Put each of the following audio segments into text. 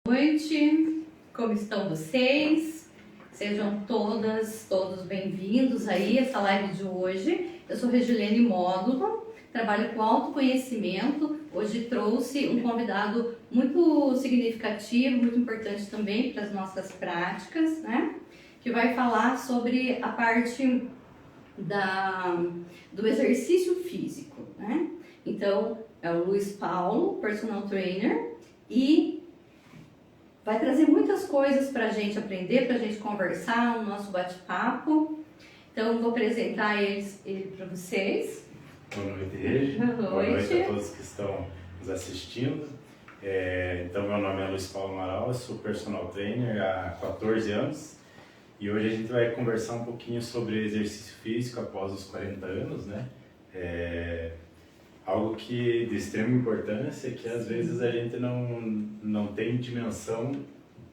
Boa noite, como estão vocês? Sejam todos bem-vindos aí a essa live de hoje. Eu sou Regilene Módulo, trabalho com autoconhecimento. Hoje trouxe um convidado muito significativo, muito importante também para as nossas práticas, né? Que vai falar sobre a parte do exercício físico, né? Então, é o Luiz Paulo, personal trainer, e vai trazer muitas coisas para a gente aprender, para a gente conversar no nosso bate-papo. Então, vou apresentar ele para vocês. Boa noite, Regi. Boa noite a todos que estão nos assistindo. Então, meu nome é Luiz Paulo Amaral, eu sou personal trainer há 14 anos. E hoje a gente vai conversar um pouquinho sobre exercício físico após os 40 anos, né? Algo que de extrema importância, que às vezes a gente não tem dimensão,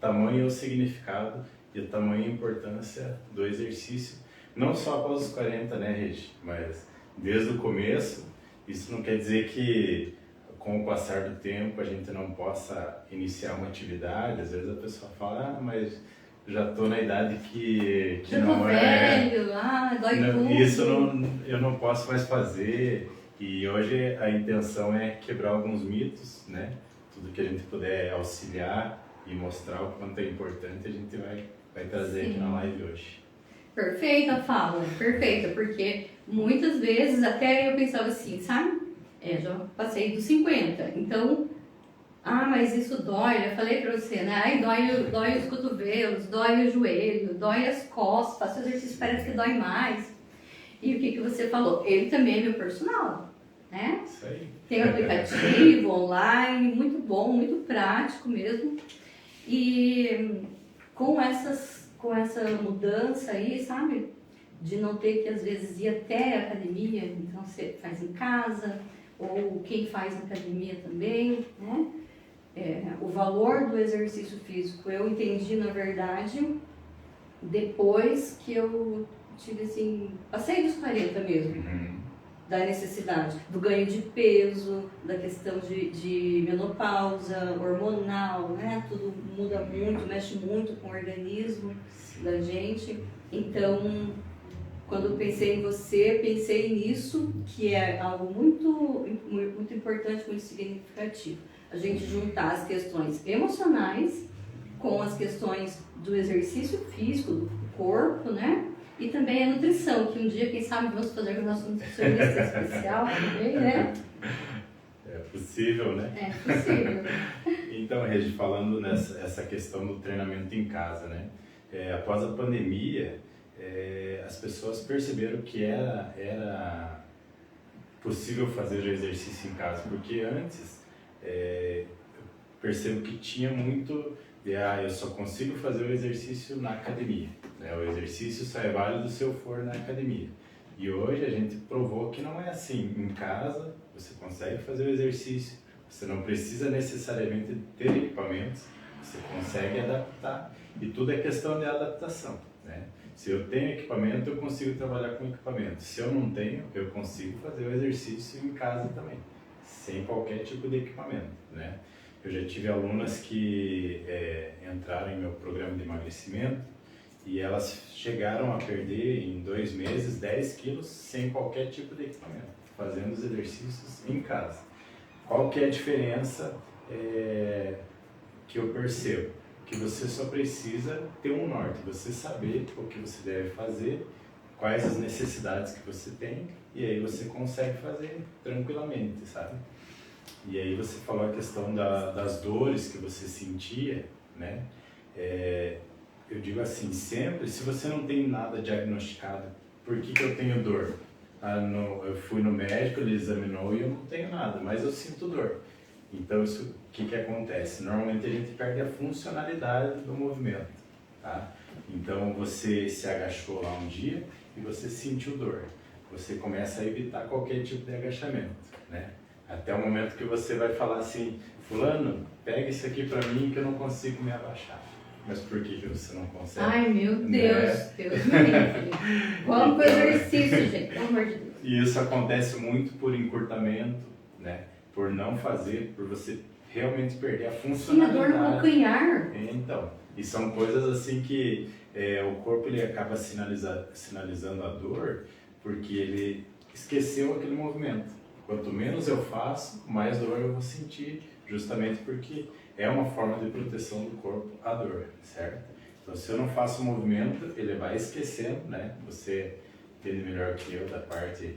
tamanho ou significado e o tamanho e importância do exercício, não só após os 40, né, Regi? Mas desde o começo. Isso não quer dizer que com o passar do tempo a gente não possa iniciar uma atividade. Às vezes a pessoa fala, mas já estou na idade que não é velho, dói tudo. Isso eu não posso mais fazer. E hoje a intenção é quebrar alguns mitos, né? Tudo que a gente puder auxiliar e mostrar o quanto é importante, a gente vai trazer aqui na live hoje. Perfeita fala, perfeita, porque muitas vezes até eu pensava assim, sabe? Já passei dos 50, então, mas isso dói, eu falei pra você, né? Dói os cotovelos, dói o joelho, dói as costas, faço exercício, parece que dói mais. E o que você falou? Ele também é meu personal, né? Isso aí. Tem um aplicativo online, muito bom, muito prático mesmo. E com essa mudança aí, sabe? De não ter que às vezes ir até a academia, então você faz em casa, ou quem faz na academia também, né? O valor do exercício físico eu entendi, na verdade, depois que eu tive assim, passei dos 40 mesmo, da necessidade, do ganho de peso, da questão de menopausa, hormonal, né? Tudo muda muito, mexe muito com o organismo da gente. Então, quando eu pensei em você, pensei nisso, que é algo muito importante, muito significativo. A gente juntar as questões emocionais com as questões do exercício físico, do corpo, né? E também a nutrição, que um dia, quem sabe, vamos fazer com o nosso nutricionista especial também, né? É possível, né? É possível. Então, Regi, falando nessa questão do treinamento em casa, né? Após a pandemia, as pessoas perceberam que era possível fazer o exercício em casa, porque antes eu percebo que tinha muito eu só consigo fazer o exercício na academia, né? O exercício só é válido se eu for na academia. E hoje a gente provou que não é assim. Em casa você consegue fazer o exercício, você não precisa necessariamente ter equipamentos, você consegue adaptar, e tudo é questão de adaptação, né? Se eu tenho equipamento, eu consigo trabalhar com equipamento. Se eu não tenho, eu consigo fazer o exercício em casa também, sem qualquer tipo de equipamento, né? Eu já tive alunas que entraram em meu programa de emagrecimento e elas chegaram a perder em 2 meses 10 quilos sem qualquer tipo de equipamento, fazendo os exercícios em casa. Qual que é a diferença que eu percebo? Que você só precisa ter um norte, você saber o que você deve fazer, quais as necessidades que você tem, e aí você consegue fazer tranquilamente, sabe? E aí você falou a questão das dores que você sentia, né? Eu digo assim, sempre, se você não tem nada diagnosticado, por que eu tenho dor? Eu fui no médico, ele examinou e eu não tenho nada, mas eu sinto dor. Então, o que acontece? Normalmente a gente perde a funcionalidade do movimento, tá? Então, você se agachou lá um dia e você sentiu dor. Você começa a evitar qualquer tipo de agachamento, né? Até o momento que você vai falar assim, fulano, pega isso aqui pra mim que eu não consigo me abaixar. Mas por que você não consegue? Ai, meu Deus, né? Deus me livre. Vamos pro exercício, gente, pelo amor de Deus. E isso acontece muito por encurtamento, né? Por não fazer, por você realmente perder a Sim, a funcionalidade. dor no calcanhar. Então, e são coisas assim que o corpo ele acaba sinalizando a dor porque ele esqueceu aquele movimento. Quanto menos eu faço, mais dor eu vou sentir, justamente porque é uma forma de proteção do corpo a dor, certo? Então, se eu não faço o movimento, ele vai esquecendo, né? Você entende melhor que eu da parte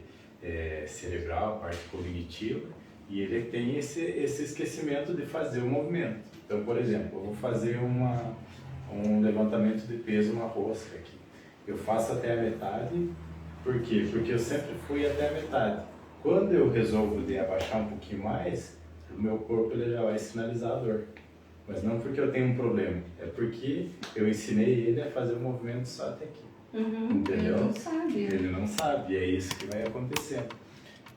cerebral, a parte cognitiva, e ele tem esse esquecimento de fazer o movimento. Então, por exemplo, eu vou fazer um levantamento de peso, uma rosca aqui. Eu faço até a metade, por quê? Porque eu sempre fui até a metade. Quando eu resolvo de abaixar um pouquinho mais, o meu corpo ele já vai sinalizar a dor. Mas não porque eu tenho um problema, é porque eu ensinei ele a fazer o movimento só até aqui. Entendeu? Ele não sabe. Ele não sabe, e é isso que vai acontecendo.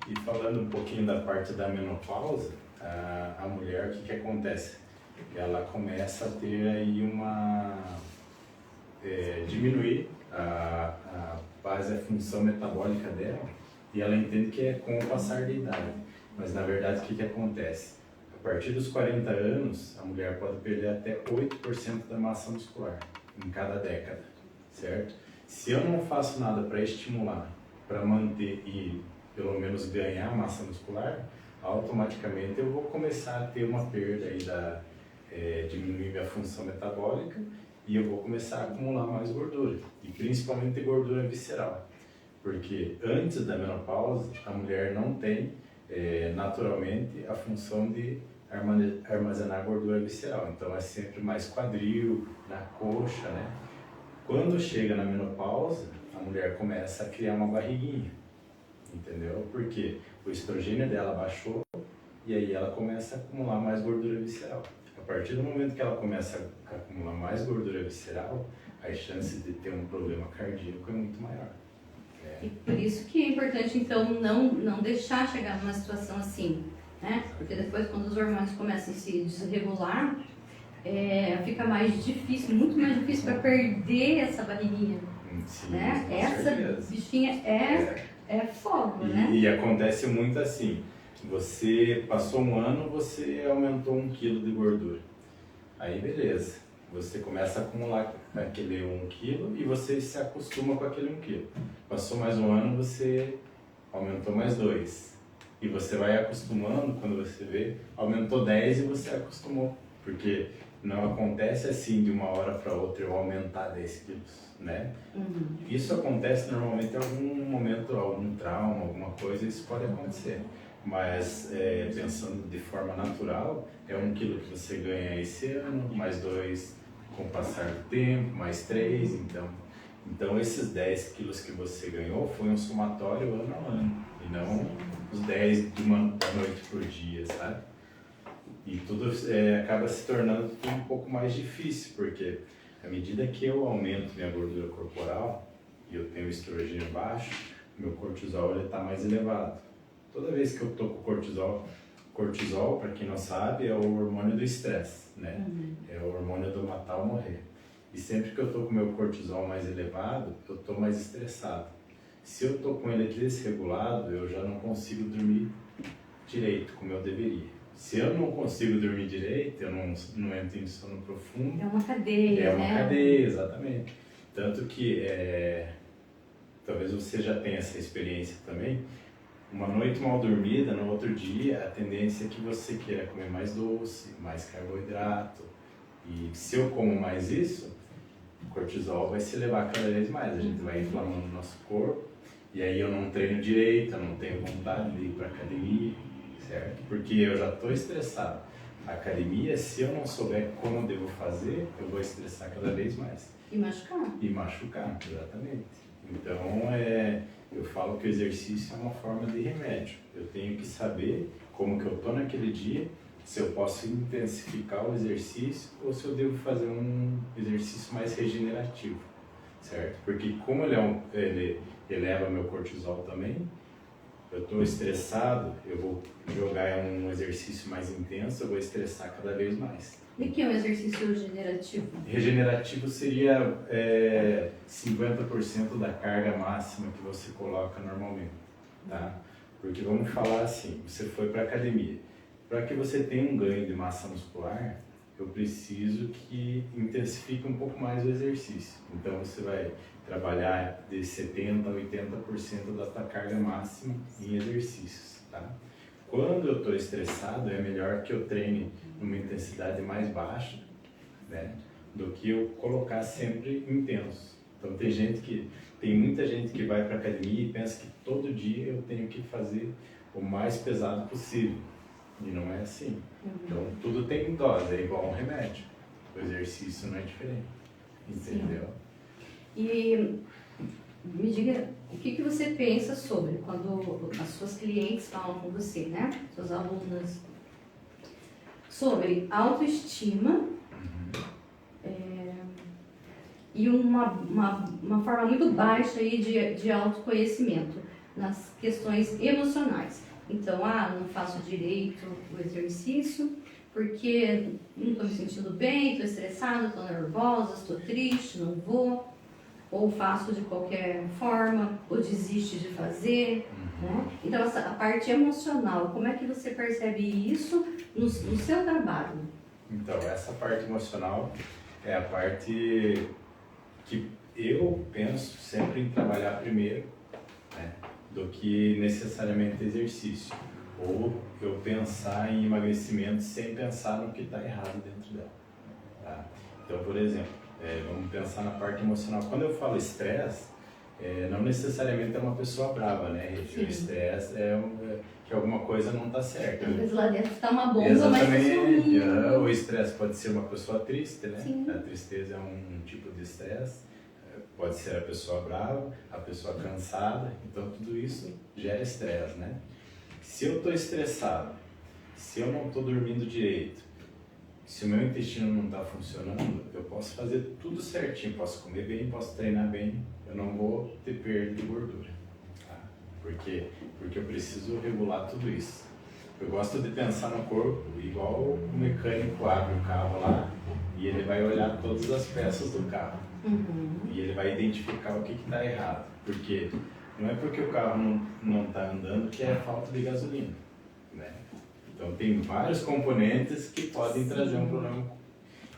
E falando um pouquinho da parte da menopausa, a mulher, o que acontece? Ela começa a ter aí diminuir a base, a função metabólica dela, e ela entende que é com o passar da idade. Mas na verdade, o que acontece? A partir dos 40 anos, a mulher pode perder até 8% da massa muscular em cada década, certo? Se eu não faço nada para estimular, para manter e pelo menos ganhar massa muscular, automaticamente eu vou começar a ter uma perda aí diminuir minha função metabólica e eu vou começar a acumular mais gordura, e principalmente gordura visceral, porque antes da menopausa a mulher não tem naturalmente a função de armazenar gordura visceral, então é sempre mais quadril, na coxa, né? Quando chega na menopausa, a mulher começa a criar uma barriguinha, entendeu? Porque o estrogênio dela baixou e aí ela começa a acumular mais gordura visceral. A partir do momento que ela começa a acumular mais gordura visceral, a chance de ter um problema cardíaco é muito maior. E por isso que é importante, então, não deixar chegar numa situação assim, né? Porque depois, quando os hormônios começam a se desregular, fica mais difícil, muito mais difícil para perder essa barriguinha. Sim, Né? com Essa certeza. bichinha é foda, né? E acontece muito assim, você passou um ano, você aumentou 1 quilo de gordura. Aí beleza, você começa a acumular aquele 1 quilo e você se acostuma com aquele 1 quilo. Passou mais um ano, você aumentou mais 2. E você vai acostumando, quando você vê, aumentou 10 e você acostumou. Porque não acontece assim de uma hora para outra eu aumentar 10 quilos, né? Isso acontece normalmente em algum momento, algum trauma, alguma coisa, isso pode acontecer. Mas pensando de forma natural, é 1 quilo que você ganha esse ano, mais 2 com o passar do tempo, mais 3, então esses 10 quilos que você ganhou foi um somatório ano a ano, e não os 10 da noite por dia, sabe? E tudo acaba se tornando um pouco mais difícil, porque à medida que eu aumento minha gordura corporal e eu tenho estrogênio baixo, meu cortisol está mais elevado. Toda vez que eu estou com cortisol, para quem não sabe, é o hormônio do estresse, né? É o hormônio do matar ou morrer. E sempre que eu estou com meu cortisol mais elevado, eu estou mais estressado. Se eu estou com ele desregulado, eu já não consigo dormir direito, como eu deveria. Se eu não consigo dormir direito, eu não entro em sono profundo. É uma cadeia, É uma né? cadeia, exatamente. Tanto que, talvez você já tenha essa experiência também, uma noite mal dormida, no outro dia, a tendência é que você queira comer mais doce, mais carboidrato. E se eu como mais isso, o cortisol vai se elevar cada vez mais. A gente vai inflamando o nosso corpo, e aí eu não treino direito, eu não tenho vontade de ir para academia, certo? Porque eu já estou estressado. A academia, se eu não souber como eu devo fazer, eu vou estressar cada vez mais. E machucar. E machucar, exatamente. Então, eu falo que o exercício é uma forma de remédio. Eu tenho que saber como que eu estou naquele dia, se eu posso intensificar o exercício ou se eu devo fazer um exercício mais regenerativo, certo? Porque como ele eleva meu cortisol também, eu estou estressado, eu vou jogar um exercício mais intenso, eu vou estressar cada vez mais. E o que é um exercício regenerativo? Regenerativo seria 50% da carga máxima que você coloca normalmente, tá? Porque vamos falar assim, você foi para academia, Para que você tenha um ganho de massa muscular, eu preciso que intensifique um pouco mais o exercício. Então você vai trabalhar de 70% a 80% da tua carga máxima em exercícios, tá? Quando eu estou estressado, é melhor que eu treine numa intensidade mais baixa, né, do que eu colocar sempre intenso. Então tem muita gente que vai para academia e pensa que todo dia eu tenho que fazer o mais pesado possível. E não é assim. Então tudo tem dose, é igual a um remédio. O exercício não é diferente. Entendeu? Sim. E me diga, o que você pensa sobre quando as suas clientes falam com você, né? Suas alunas, sobre autoestima e uma forma muito baixa aí de autoconhecimento nas questões emocionais. Então, não faço direito o exercício porque não estou me sentindo bem, estou estressada, estou nervosa, estou triste, não vou. Ou faço de qualquer forma, ou desiste de fazer, né? Então, a parte emocional, como é que você percebe isso no seu trabalho? Então, essa parte emocional é a parte que eu penso sempre em trabalhar primeiro, né, do que necessariamente exercício. Ou eu pensar em emagrecimento sem pensar no que está errado dentro dela. Tá? Então, por exemplo, vamos pensar na parte emocional. Quando eu falo estresse, não necessariamente é uma pessoa brava, né? O estresse que alguma coisa não está certa. Às vezes lá dentro está uma bomba, exatamente, mas o estresse pode ser uma pessoa triste, né? Sim. A tristeza é um tipo de estresse. Pode ser a pessoa brava, a pessoa cansada. Então, tudo isso gera estresse, né? Se eu estou estressado, se eu não estou dormindo direito, se o meu intestino não está funcionando, eu posso fazer tudo certinho, posso comer bem, posso treinar bem, eu não vou ter perda de gordura. Tá? Por quê? Porque eu preciso regular tudo isso. Eu gosto de pensar no corpo igual o mecânico abre o carro lá e ele vai olhar todas as peças do carro. E ele vai identificar o que está errado. Porque não é porque o carro não está andando que é falta de gasolina, né? Então tem vários componentes que podem trazer um problema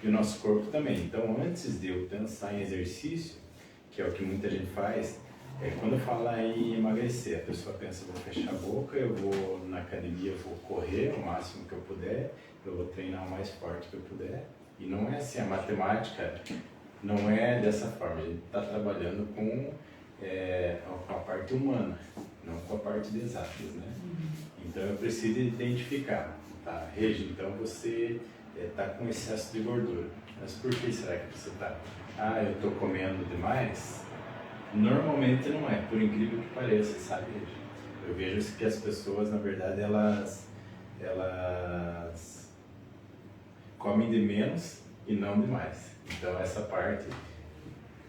e o nosso corpo também. Então antes de eu pensar em exercício, que é o que muita gente faz, quando fala em emagrecer, a pessoa pensa, vou fechar a boca, eu vou na academia, eu vou correr o máximo que eu puder, eu vou treinar o mais forte que eu puder. E não é assim, a matemática não é dessa forma, a gente está trabalhando com a parte humana, não com a parte de exatas, né? Então eu preciso identificar, tá? Regi, então você está com excesso de gordura, mas por que será que você está? Eu estou comendo demais? Normalmente não é, por incrível que pareça, sabe, Regi? Eu vejo que as pessoas, na verdade, elas comem de menos e não de mais. Então essa parte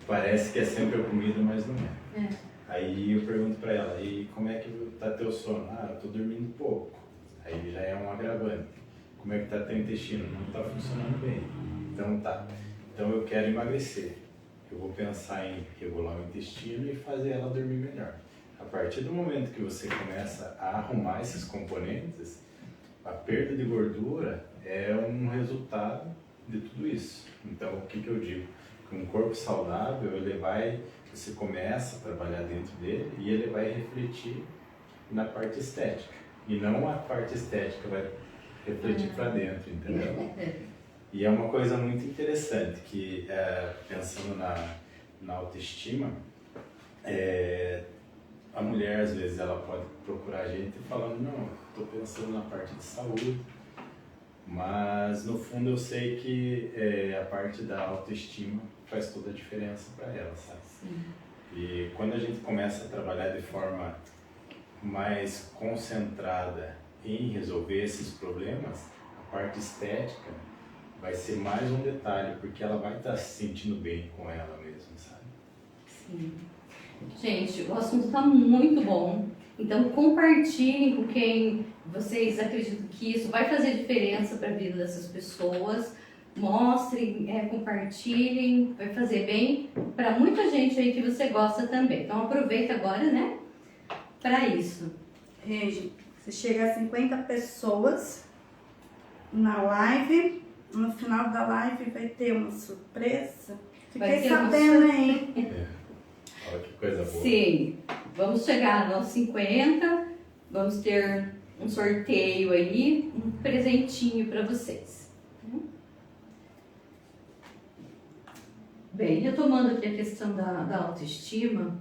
parece que é sempre a comida, mas não é. Aí eu pergunto pra ela, e como é que tá teu sono? Eu tô dormindo pouco. Aí já é um agravante. Como é que tá teu intestino? Não tá funcionando bem. Então tá. Então eu quero emagrecer. Eu vou pensar em regular o intestino e fazer ela dormir melhor. A partir do momento que você começa a arrumar esses componentes, a perda de gordura é um resultado de tudo isso. Então, o que eu digo? Que um corpo saudável, você começa a trabalhar dentro dele e ele vai refletir na parte estética. E não a parte estética vai refletir para dentro, entendeu? E é uma coisa muito interessante, que pensando na autoestima, a mulher às vezes ela pode procurar a gente falando, não, estou pensando na parte de saúde, mas no fundo eu sei que a parte da autoestima faz toda a diferença para ela, sabe? Sim. E quando a gente começa a trabalhar de forma mais concentrada em resolver esses problemas, a parte estética vai ser mais um detalhe, porque ela vai estar se sentindo bem com ela mesma, sabe? Sim. Gente, o assunto está muito bom. Então compartilhem com quem vocês acreditam que isso vai fazer diferença para a vida dessas pessoas. Mostrem, compartilhem, vai fazer bem para muita gente aí que você gosta também. Então aproveita agora, né, para isso. Regi, se chega a 50 pessoas na live. No final da live vai ter uma surpresa. Vai Fiquei ter uma sabendo aí. Olha que coisa boa. Sim, vamos chegar aos 50, vamos ter um sorteio aí, um presentinho para vocês. Bem, retomando aqui a questão da autoestima,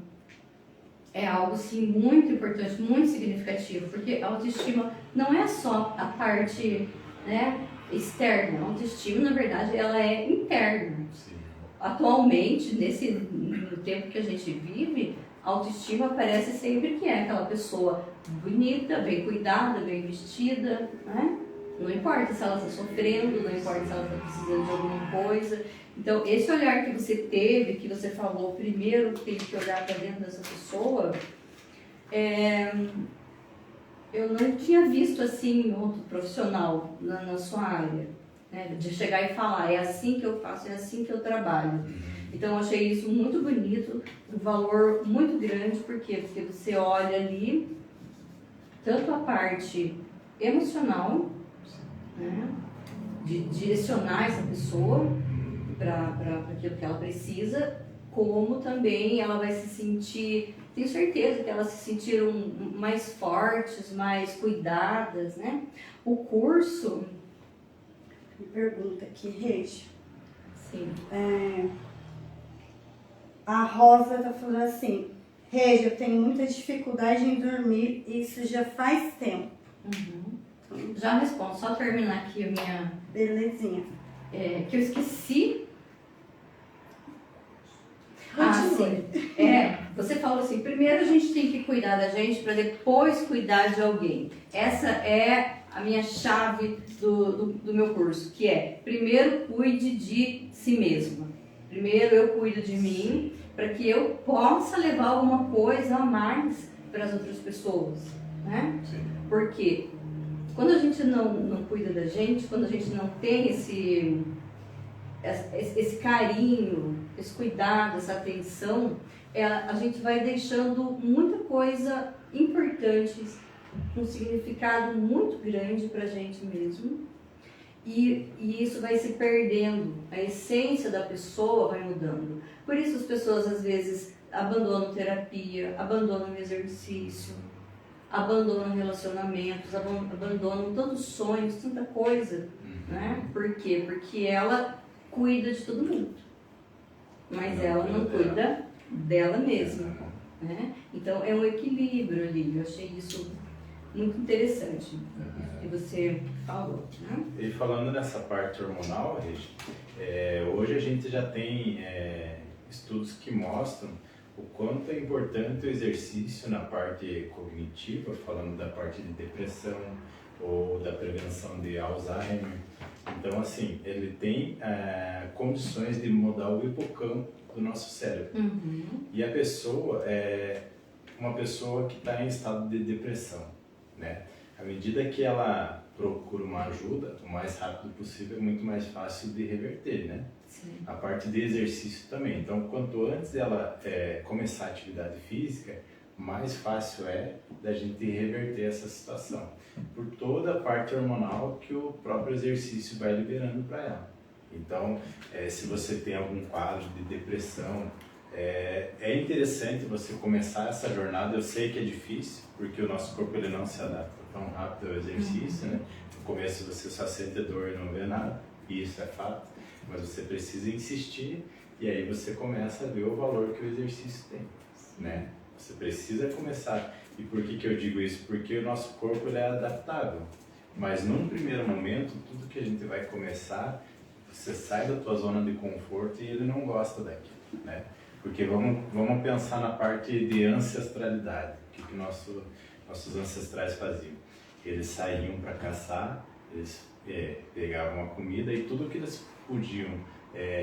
é algo sim muito importante, muito significativo, porque a autoestima não é só a parte, né, externa. A autoestima, na verdade, ela é interna. Sim. Atualmente, no tempo que a gente vive, a autoestima parece sempre que é aquela pessoa bonita, bem cuidada, bem vestida, né? Não importa se ela está sofrendo, não importa se ela está precisando de alguma coisa. Então, esse olhar que você teve, que você falou, primeiro tem que olhar para dentro dessa pessoa, eu não tinha visto assim em outro profissional na sua área, né? De chegar e falar, é assim que eu faço, é assim que eu trabalho. Então, eu achei isso muito bonito, um valor muito grande, por quê? Porque você olha ali tanto a parte emocional, né? De direcionar essa pessoa para aquilo que ela precisa, como também ela vai se sentir, tenho certeza que elas se sentiram mais fortes, mais cuidadas, né? O curso... Me pergunta aqui, Regi. Sim. A Rosa tá falando assim, Regi, eu tenho muita dificuldade em dormir, isso já faz tempo. Já respondo, só terminar aqui a minha... Belezinha. que eu esqueci. Continue. Sim. Você falou assim, primeiro a gente tem que cuidar da gente para depois cuidar de alguém. Essa é a minha chave do meu curso, que é, primeiro cuide de si mesma. Primeiro eu cuido de mim, para que eu possa levar alguma coisa a mais para as outras pessoas, né? Sim. Porque quando a gente não cuida da gente, quando a gente não tem esse carinho, esse cuidado, essa atenção, a gente vai deixando muita coisa importante, um significado muito grande para a gente mesmo, e isso vai se perdendo, a essência da pessoa vai mudando. Por isso as pessoas às vezes abandonam terapia, abandonam exercício, abandonam relacionamentos, abandonam tantos sonhos, tanta coisa, né? Por quê? Porque ela cuida de todo mundo, mas ela não cuida dela mesma, né? Então é um equilíbrio ali. Eu achei isso muito interessante que você falou, né? E falando nessa parte hormonal, Regi, hoje a gente já tem estudos que mostram o quanto é importante o exercício na parte cognitiva, falando da parte de depressão ou da prevenção de Alzheimer. Então, assim, ele tem condições de mudar o hipocampo do nosso cérebro. E a pessoa é uma pessoa que está em estado de depressão, né? À medida que ela procura uma ajuda, o mais rápido possível, é muito mais fácil de reverter, né? Sim. A parte de exercício também. Então, quanto antes ela começar a atividade física, mais fácil é da gente reverter essa situação. Por toda a parte hormonal que o próprio exercício vai liberando para ela. Então, se você tem algum quadro de depressão, é interessante você começar essa jornada. Eu sei que é difícil, porque o nosso corpo ele não se adapta tão rápido ao exercício, né? No começo você só sente dor e não vê nada, e isso é fato. Mas você precisa insistir e aí você começa a ver o valor que o exercício tem, né? Você precisa começar. E por que eu digo isso? Porque o nosso corpo ele é adaptável. Mas num primeiro momento, tudo que a gente vai começar, você sai da tua zona de conforto e ele não gosta daquilo, né? Porque vamos pensar na parte de ancestralidade. O que nossos ancestrais faziam? Eles saíam para caçar, eles pegavam a comida e tudo que eles podiam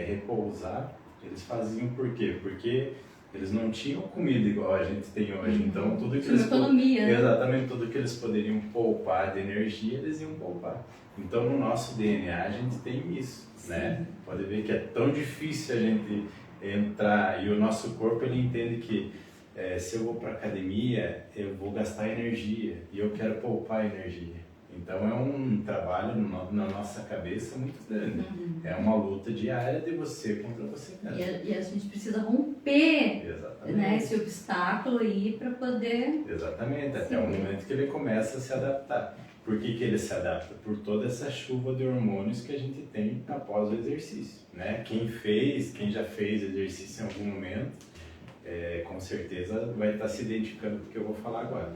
repousar, eles faziam. Por quê? Porque eles não tinham comida igual a gente tem hoje. Então, tudo que eles exatamente tudo que eles poderiam poupar de energia, eles iam poupar. Então, no nosso DNA, a gente tem isso, né? Pode ver que é tão difícil a gente entrar, e o nosso corpo ele entende que se eu vou para academia, eu vou gastar energia e eu quero poupar energia. Então é um trabalho na nossa cabeça muito grande. É uma luta diária de você contra você mesmo. E a gente precisa romper, Exatamente. né, esse obstáculo aí para poder... Exatamente, até Sim. o momento que ele começa a se adaptar. Por que ele se adapta? Por toda essa chuva de hormônios que a gente tem após o exercício, né? Quem já fez exercício em algum momento, com certeza vai estar se identificando com o que eu vou falar agora.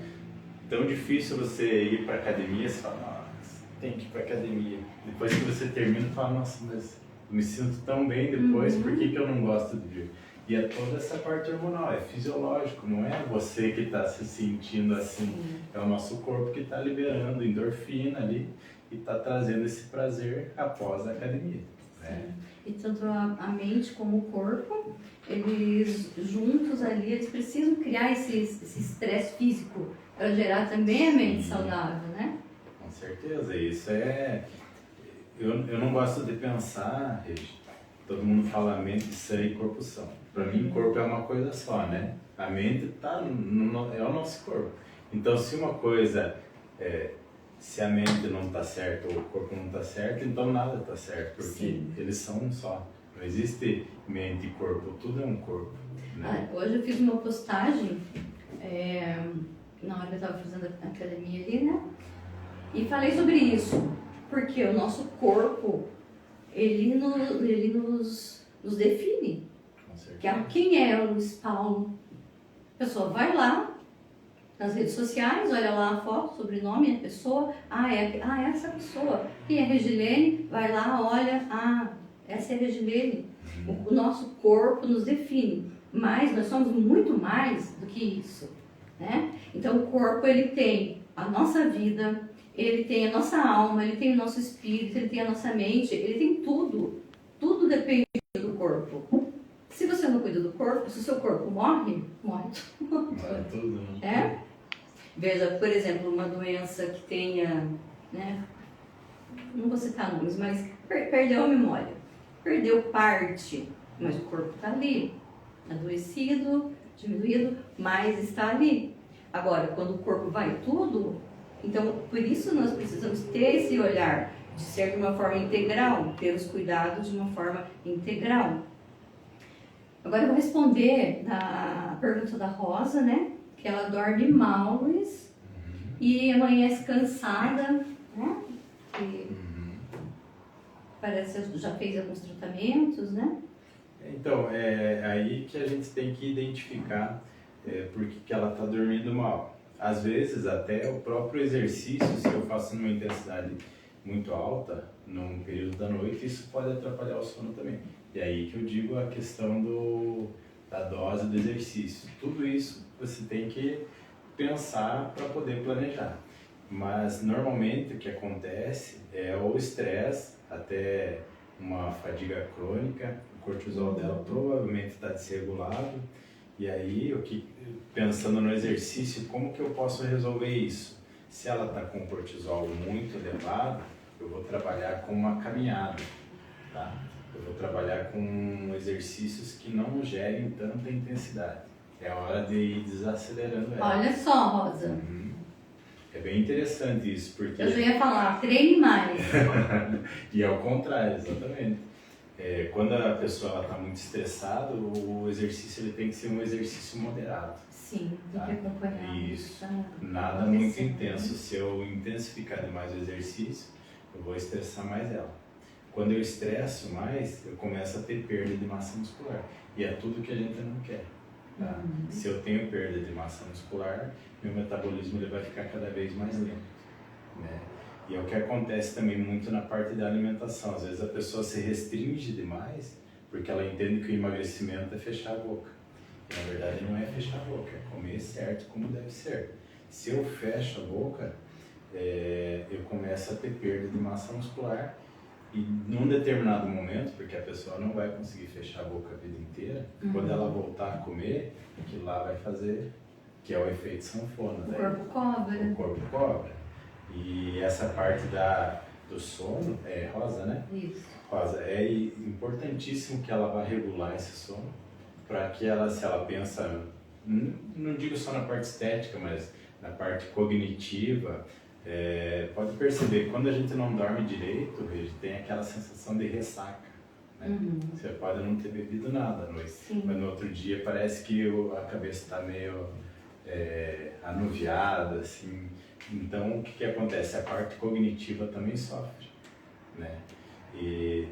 Tão difícil você ir para academia, você fala, nossa, tem que ir para academia. Depois que você termina, você fala, nossa, mas eu me sinto tão bem depois, por que eu não gosto de ir? E é toda essa parte hormonal, é fisiológico, não é você que está se sentindo assim, é o nosso corpo que está liberando endorfina ali e está trazendo esse prazer após a academia. Né? E tanto a mente como o corpo, eles juntos ali, eles precisam criar esse estresse físico para gerar também a mente saudável, né? Com certeza, isso é... Eu não gosto de pensar, Regi, todo mundo fala mente sã e corpo são. Para mim, corpo é uma coisa só, né? A mente é o nosso corpo. Então, se uma coisa, se a mente não está certa ou o corpo não está certo, então nada está certo, porque eles são um só. Não existe mente e corpo, tudo é um corpo. Né? Hoje eu fiz uma postagem, na hora que eu estava fazendo a academia ali, né? E falei sobre isso, porque o nosso corpo, ele nos define. Quem é o Luiz Paulo? A pessoa vai lá nas redes sociais, olha lá a foto, sobrenome, a pessoa, essa pessoa. Quem é Regilene? Vai lá, olha, essa é a Regilene. O nosso corpo nos define, mas nós somos muito mais do que isso, né? Então o corpo, ele tem a nossa vida, ele tem a nossa alma, ele tem o nosso espírito, ele tem a nossa mente, ele tem tudo. Tudo depende do corpo. Se você não cuida do corpo, se o seu corpo morre tudo. Morre tudo, né? Veja, por exemplo, uma doença que tenha, né? Não vou citar nomes, mas perdeu a memória. Perdeu parte, mas o corpo está ali. Adoecido, diminuído, mas está ali. Agora, quando o corpo vai tudo, então por isso nós precisamos ter esse olhar de ser de uma forma integral, ter os cuidados de uma forma integral. Agora eu vou responder a pergunta da Rosa, né? Que ela dorme mal, Luiz, e amanhece cansada, né? E parece que já fez alguns tratamentos, né? Então, é aí que a gente tem que identificar por que ela está dormindo mal. Às vezes, até o próprio exercício, se eu faço numa intensidade muito alta, num período da noite, isso pode atrapalhar o sono também. E aí que eu digo a questão da dose do exercício. Tudo isso você tem que pensar para poder planejar. Mas normalmente o que acontece é o estresse, até uma fadiga crônica, o cortisol dela provavelmente está desregulado. E aí, pensando no exercício, como que eu posso resolver isso? Se ela está com o cortisol muito elevado, eu vou trabalhar com uma caminhada, tá? Eu vou trabalhar com exercícios que não gerem tanta intensidade. É hora de ir desacelerando ela. Olha só, Rosa. É bem interessante isso, porque... Eu já ia falar, treine mais. E ao contrário, exatamente. Quando a pessoa está muito estressada, o exercício ele tem que ser um exercício moderado. Sim, tem que acompanhar. Isso. Nada muito intenso. Se eu intensificar demais o exercício, eu vou estressar mais ela. Quando eu estresso mais, eu começo a ter perda de massa muscular. E é tudo que a gente não quer. Tá? Se eu tenho perda de massa muscular, meu metabolismo ele vai ficar cada vez mais lento. Né? E é o que acontece também muito na parte da alimentação. Às vezes a pessoa se restringe demais porque ela entende que o emagrecimento é fechar a boca. E, na verdade não é fechar a boca, é comer certo como deve ser. Se eu fecho a boca, eu começo a ter perda de massa muscular. E num determinado momento, porque a pessoa não vai conseguir fechar a boca a vida inteira, quando ela voltar a comer, aquilo lá vai fazer, que é o efeito sanfona. O corpo cobra. O corpo cobra. E essa parte do sono, Rosa, né? Isso. Rosa, é importantíssimo que ela vá regular esse sono, para que ela, se ela pensa, não digo só na parte estética, mas na parte cognitiva, Pode perceber, quando a gente não dorme direito, a gente tem aquela sensação de ressaca. Né? Você pode não ter bebido nada à noite, mas no outro dia parece que a cabeça está meio anuviada, assim. Então, o que acontece? A parte cognitiva também sofre, né? E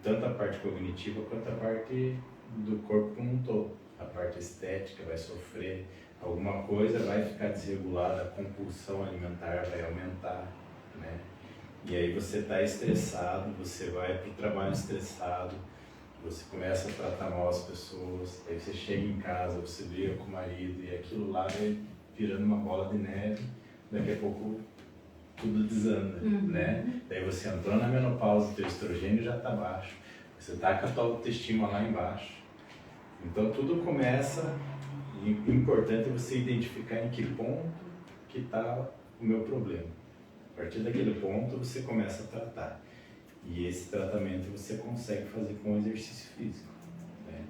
tanto a parte cognitiva quanto a parte do corpo como um todo. A parte estética vai sofrer, alguma coisa vai ficar desregulada, a compulsão alimentar vai aumentar, né? E aí você está estressado, você vai para o trabalho estressado, você começa a tratar mal as pessoas, aí você chega em casa, você briga com o marido e aquilo lá vai virando uma bola de neve, daqui a pouco tudo desanda, né? Daí você entrou na menopausa, teu estrogênio já está baixo, você está com a tua autoestima lá embaixo. Então tudo começa, e o importante é você identificar em que ponto que está o meu problema. A partir daquele ponto você começa a tratar. E esse tratamento você consegue fazer com exercício físico. Né?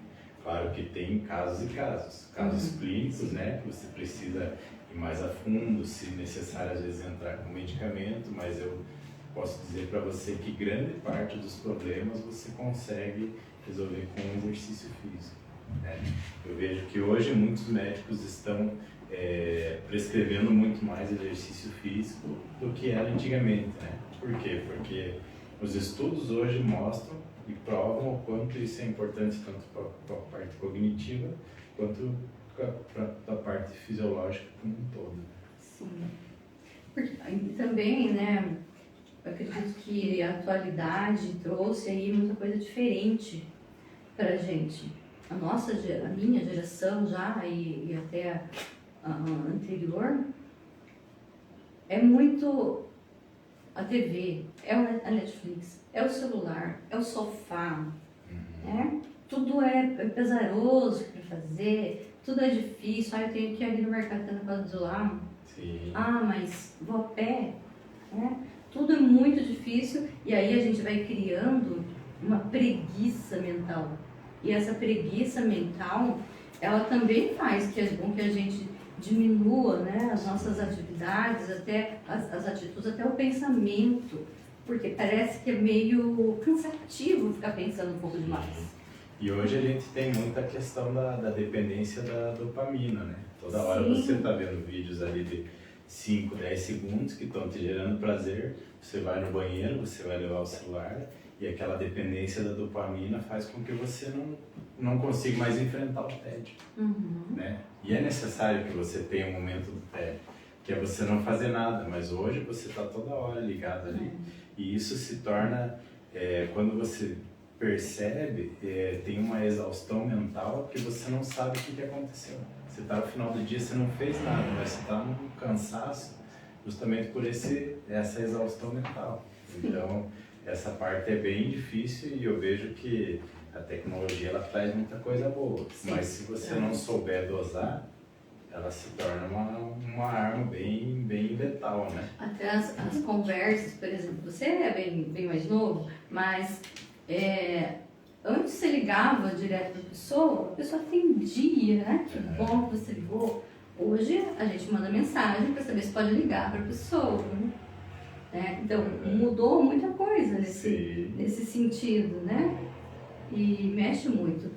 Claro que tem casos e casos. Casos clínicos, né? Que você precisa ir mais a fundo, se necessário às vezes entrar com medicamento, mas eu posso dizer para você que grande parte dos problemas você consegue resolver com exercício físico. Né? Eu vejo que hoje muitos médicos estão prescrevendo muito mais exercício físico do que era antigamente, né? Por quê? Porque os estudos hoje mostram e provam o quanto isso é importante tanto para a parte cognitiva quanto para a parte fisiológica como um todo. Sim. Porque, também, né, eu acredito que a atualidade trouxe aí muita coisa diferente para a gente. A minha geração já e até a anterior, é muito a TV, é a Netflix, é o celular, é o sofá, né? Tudo é pesaroso para fazer, tudo é difícil. Eu tenho que ir ali no mercado na casa do lado. Sim. Mas vou a pé, né? Tudo é muito difícil e aí a gente vai criando uma preguiça mental. E essa preguiça mental, ela também faz com que a gente diminua, né, as nossas atividades, até as atitudes, até o pensamento, porque parece que é meio cansativo ficar pensando um pouco demais. E hoje a gente tem muita questão da dependência da dopamina, né? Toda hora você está vendo vídeos ali de 5, 10 segundos que estão te gerando prazer, você vai no banheiro, você vai levar o celular e aquela dependência da dopamina faz com que você não consiga mais enfrentar o tédio, né? E é necessário que você tenha um momento do tédio, que é você não fazer nada, mas hoje você está toda hora ligado ali e isso se torna, quando você percebe, tem uma exaustão mental que você não sabe o que aconteceu. Você está no final do dia, você não fez nada, mas você está num cansaço justamente por essa exaustão mental. Então, essa parte é bem difícil e eu vejo que a tecnologia ela traz muita coisa boa, mas se você não souber dosar, ela se torna uma arma bem letal, né? Até as conversas, por exemplo, você é bem mais novo, mas antes você ligava direto para a pessoa atendia, né? Que bom que você ligou. Hoje a gente manda mensagem para saber se pode ligar para a pessoa, né? Então mudou muita coisa nesse sentido, né? E mexe muito.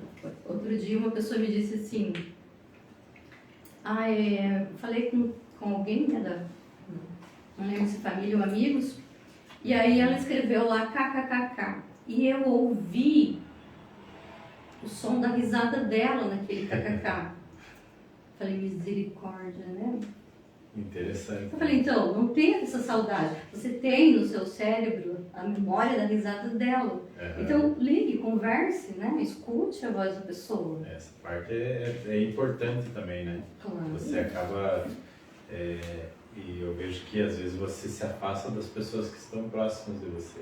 Outro dia uma pessoa me disse assim, falei com alguém, né, não lembro se família ou amigos, e aí ela escreveu lá kkkk, e eu ouvi o som da risada dela naquele kkk. Falei, misericórdia, né? Interessante. Eu falei, então, não tem essa saudade. Você tem no seu cérebro a memória da risada dela. Então, ligue, converse, né? Escute a voz da pessoa. Essa parte é importante também, né? Claro. Você acaba... e eu vejo que às vezes você se afasta das pessoas que estão próximas de você.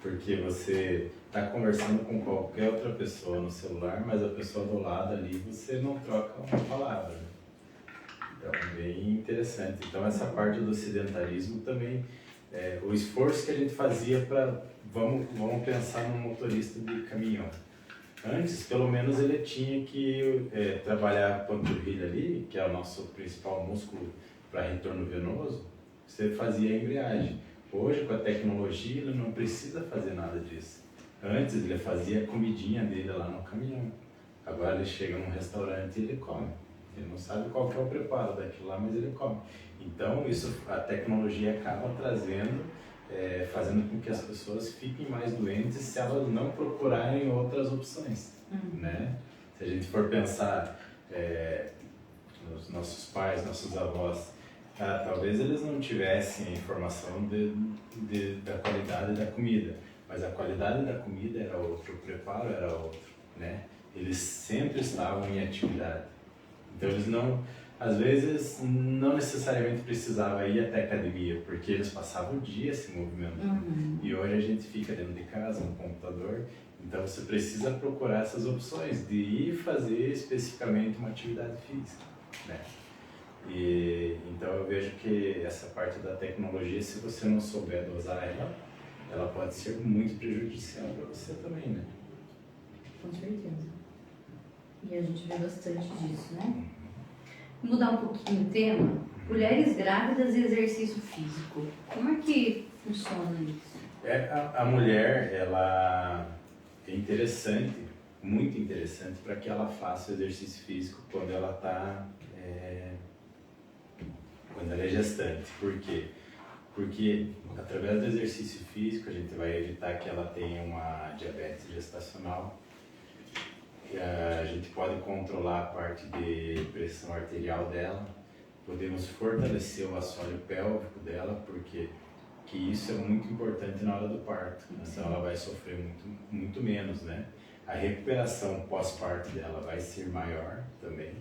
Porque você está conversando com qualquer outra pessoa no celular, mas a pessoa do lado ali, você não troca uma palavra. Então, é bem interessante. Então, essa parte do sedentarismo também, o esforço que a gente fazia para, vamos pensar num motorista de caminhão. Antes, pelo menos, ele tinha que trabalhar a panturrilha ali, que é o nosso principal músculo para retorno venoso, você fazia a embreagem. Hoje, com a tecnologia, ele não precisa fazer nada disso. Antes, ele fazia a comidinha dele lá no caminhão. Agora, ele chega num restaurante e ele come. Ele não sabe qual que é o preparo daquilo lá, mas ele come. Então, isso, a tecnologia acaba trazendo, fazendo com que as pessoas fiquem mais doentes se elas não procurarem outras opções, né? Se a gente for pensar nos nossos pais, nossos avós, talvez eles não tivessem a informação da qualidade da comida, mas a qualidade da comida era outra, o preparo era outro, né? Eles sempre estavam em atividade. Então eles não, às vezes, não necessariamente precisavam ir até a academia, porque eles passavam o dia se movimentando. E hoje a gente fica dentro de casa, no computador, então você precisa procurar essas opções de ir fazer especificamente uma atividade física, né? E então eu vejo que essa parte da tecnologia, se você não souber dosar ela pode ser muito prejudicial para você também, né? Com certeza. E a gente vê bastante disso, né? Mudar um pouquinho o tema. Mulheres grávidas e exercício físico. Como é que funciona isso? A mulher, ela é interessante, muito interessante, para que ela faça o exercício físico quando ela está, quando ela é gestante. Por quê? Porque através do exercício físico a gente vai evitar que ela tenha uma diabetes gestacional. A gente pode controlar a parte de pressão arterial dela, podemos fortalecer o assoalho pélvico dela, porque isso é muito importante na hora do parto, então ela vai sofrer muito menos, né? A recuperação pós-parto dela vai ser maior também.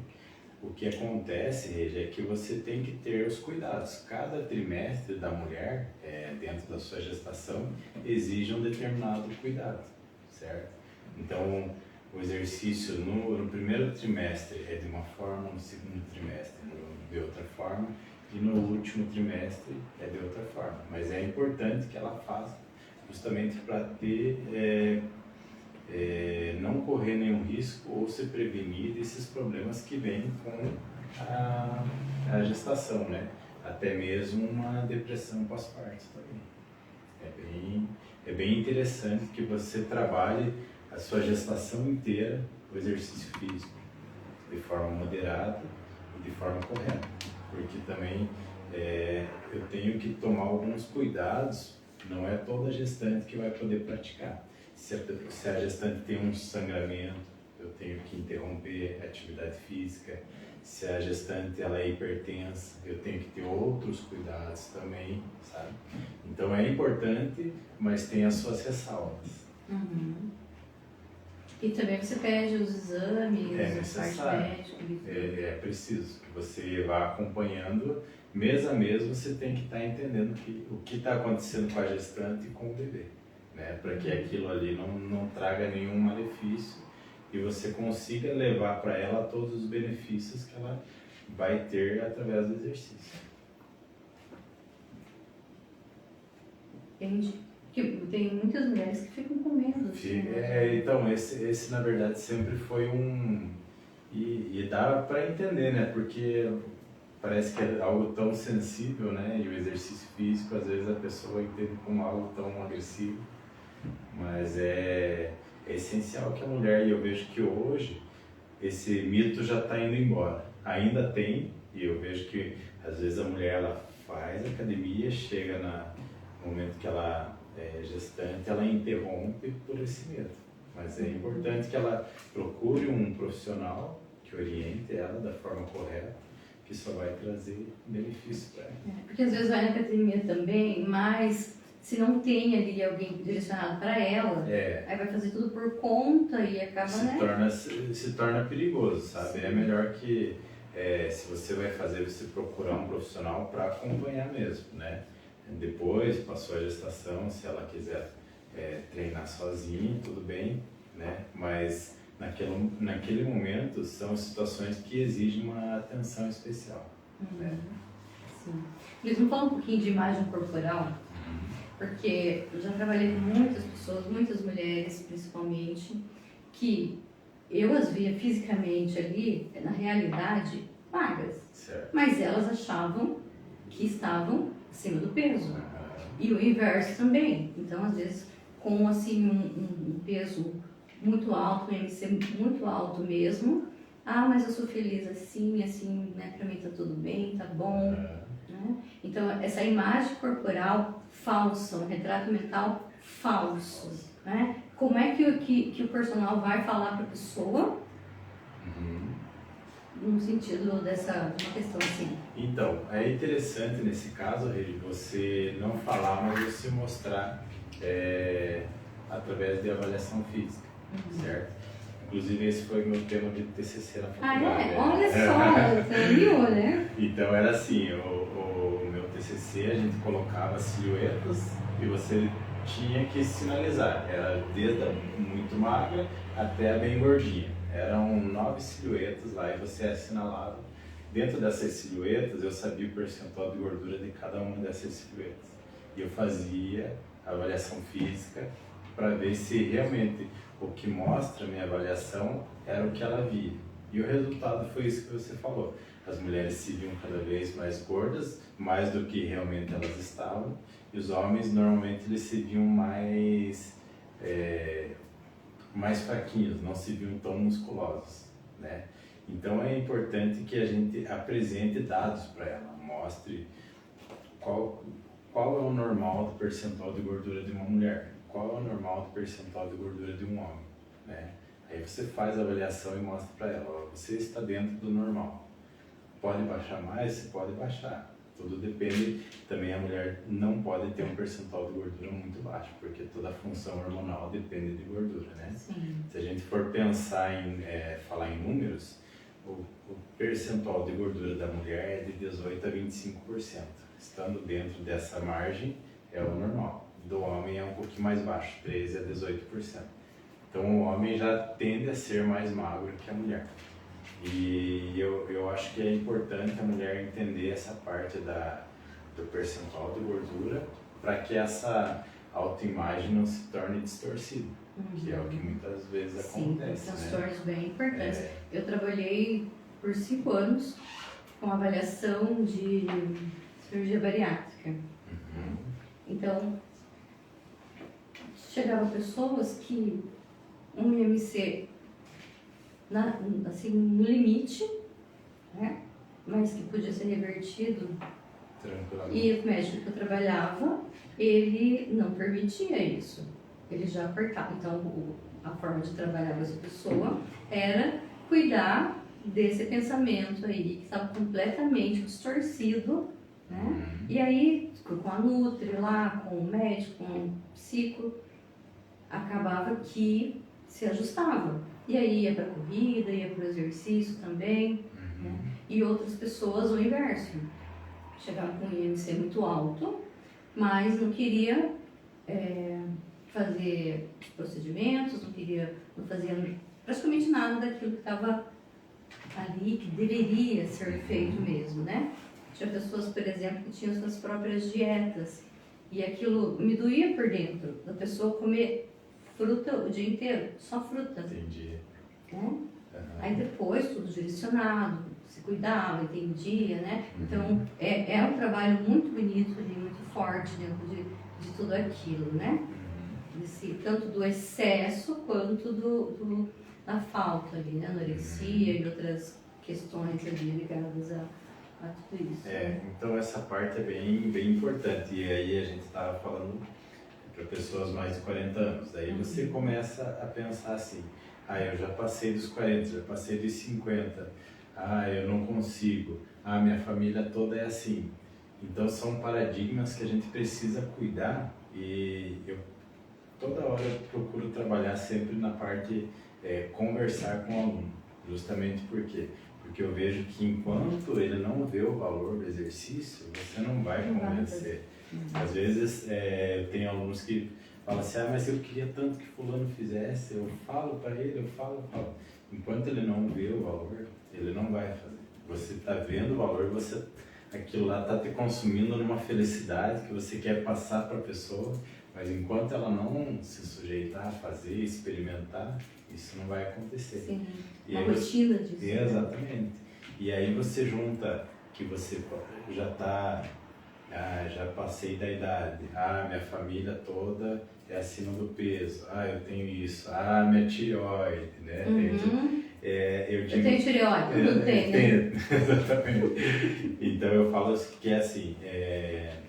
O que acontece, Regia, é que você tem que ter os cuidados. Cada trimestre da mulher, dentro da sua gestação, exige um determinado cuidado, certo? Então, o exercício no primeiro trimestre é de uma forma, no segundo trimestre de outra forma, e no último trimestre é de outra forma. Mas é importante que ela faça, justamente para ter, não correr nenhum risco ou se prevenir desses problemas que vêm com a gestação, né? Até mesmo uma depressão pós-parto também. É bem interessante que você trabalhe a sua gestação inteira o exercício físico de forma moderada e de forma correta, porque também eu tenho que tomar alguns cuidados. Não é toda gestante que vai poder praticar. Se a gestante tem um sangramento, eu tenho que interromper a atividade física. Se a gestante ela é hipertensa, eu tenho que ter outros cuidados também, sabe? Então é importante, mas tem as suas ressalvas. E também você pede os exames, É a parte necessário, médica. é preciso que você vá acompanhando, mês a mês você tem que estar entendendo o que está acontecendo com a gestante e com o bebê, né? Para que aquilo ali não traga nenhum malefício e você consiga levar para ela todos os benefícios que ela vai ter através do exercício. Entendi. Porque tem muitas mulheres que ficam com medo. Assim, né? Então, esse na verdade sempre foi E dá para entender, né? Porque parece que é algo tão sensível, né? E o exercício físico, às vezes a pessoa entende como algo tão agressivo. Mas é essencial que a mulher, e eu vejo que hoje esse mito já está indo embora. Ainda tem, e eu vejo que às vezes a mulher ela faz academia, chega no momento que ela é gestante, ela interrompe por esse medo. Mas é importante que ela procure um profissional que oriente ela da forma correta, que só vai trazer benefício para ela. Porque às vezes vai na academia também, mas se não tem ali alguém direcionado para ela, aí vai fazer tudo por conta e acaba, se torna perigoso, sabe? Sim. É melhor que, se você vai fazer, você procurar um profissional para acompanhar mesmo, né? Depois, passou a gestação, se ela quiser treinar sozinha, tudo bem, né? Mas naquele momento são situações que exigem uma atenção especial. Né? Sim. Eles vão falar um pouquinho de imagem corporal, porque eu já trabalhei com muitas pessoas, muitas mulheres principalmente, que eu as via fisicamente ali, na realidade, magras. Certo. Mas elas achavam que estavam acima do peso. Aham. E o inverso também. Então, às vezes, com assim um peso muito alto, um IMC muito alto mesmo, mas eu sou feliz assim, né? Pra mim tá tudo bem, tá bom, Aham. né? Então, essa imagem corporal falsa, um retrato mental falso, né? Como é que o personal vai falar para a pessoa Uhum. no sentido dessa uma questão assim? Então, é interessante nesse caso, Regi, você não falar, mas você mostrar através de avaliação física, certo? Inclusive, esse foi meu tema de TCC na faculdade. Olha só, você viu, né? Então, era assim, o meu TCC, a gente colocava silhuetas e você tinha que sinalizar. Era desde a muito magra até a bem gordinha. Eram 9 silhuetas lá e você assinalava. Dentro dessas silhuetas, eu sabia o percentual de gordura de cada uma dessas silhuetas. E eu fazia avaliação física para ver se realmente o que mostra a minha avaliação era o que ela via. E o resultado foi isso que você falou. As mulheres se viam cada vez mais gordas, mais do que realmente elas estavam. E os homens, normalmente, eles se viam mais fraquinhos, não se viam tão musculosos, né? Então é importante que a gente apresente dados para ela, mostre qual é o normal do percentual de gordura de uma mulher, qual é o normal do percentual de gordura de um homem, né? Aí você faz a avaliação e mostra para ela, ó, você está dentro do normal. Pode baixar mais? Você pode baixar. Tudo depende, também a mulher não pode ter um percentual de gordura muito baixo, porque toda a função hormonal depende de gordura, né? Sim. Se a gente for pensar em falar em números, o percentual de gordura da mulher é de 18 a 25%. Estando dentro dessa margem, é o normal. Do homem é um pouquinho mais baixo, 13 a 18%. Então o homem já tende a ser mais magro que a mulher. E eu acho que é importante a mulher entender essa parte do percentual de gordura para que essa autoimagem não se torne distorcida, que é o que muitas vezes acontece. Sim, transtornos bem importantes. É. Eu trabalhei por 5 anos com avaliação de cirurgia bariátrica. Uhum. Então, chegavam pessoas que um IMC assim, no limite, né? Mas que podia ser revertido. Tranquilamente. E o médico que eu trabalhava, ele não permitia isso. Ele já apertava. Então, a forma de trabalhar com essa pessoa era cuidar desse pensamento aí, que estava completamente distorcido, né? Uhum. E aí, com a Nutri lá, com o médico, com o psico, acabava que se ajustava. E aí ia para corrida, ia para o exercício também, Uhum. né? E outras pessoas o inverso. Chegavam com um IMC muito alto, mas não queria fazer procedimentos, não fazia praticamente nada daquilo que estava ali, que deveria ser feito mesmo, né? Tinha pessoas, por exemplo, que tinham suas próprias dietas e aquilo me doía por dentro, da pessoa comer fruta o dia inteiro, só fruta, Entendi. né? Uhum. Aí depois tudo direcionado, se cuidava, entendia, né? Uhum. Então é um trabalho muito bonito ali, muito forte dentro de tudo aquilo, né? Uhum. Tanto do excesso quanto da falta ali, né? Anorexia e outras questões ali ligadas a tudo isso. Então essa parte é bem, bem importante. E aí a gente estava falando para pessoas mais de 40 anos. Daí você começa a pensar assim, eu já passei dos 40, já passei dos 50, eu não consigo, minha família toda é assim. Então são paradigmas que a gente precisa cuidar e eu toda hora procuro trabalhar sempre na parte conversar com o aluno, justamente porque eu vejo que enquanto ele não vê o valor do exercício, você não vai convencer. Às vezes eu tenho alunos que falam assim, mas eu queria tanto que fulano fizesse, eu falo para ele, eu falo. Enquanto ele não vê o valor, ele não vai fazer. Você está vendo o valor, aquilo lá está te consumindo numa felicidade que você quer passar para a pessoa, mas enquanto ela não se sujeitar a fazer, experimentar, isso não vai acontecer. Sim, E uma aí rotina disso. Exatamente. E aí você junta que você já está Ah, já passei da idade. Ah, minha família toda é acima do peso. Ah, eu tenho isso. Ah, minha tireoide, né? Uhum. Eu Eu digo, tenho tireoide, todo mundo tem, né? exatamente. Então eu falo que é assim,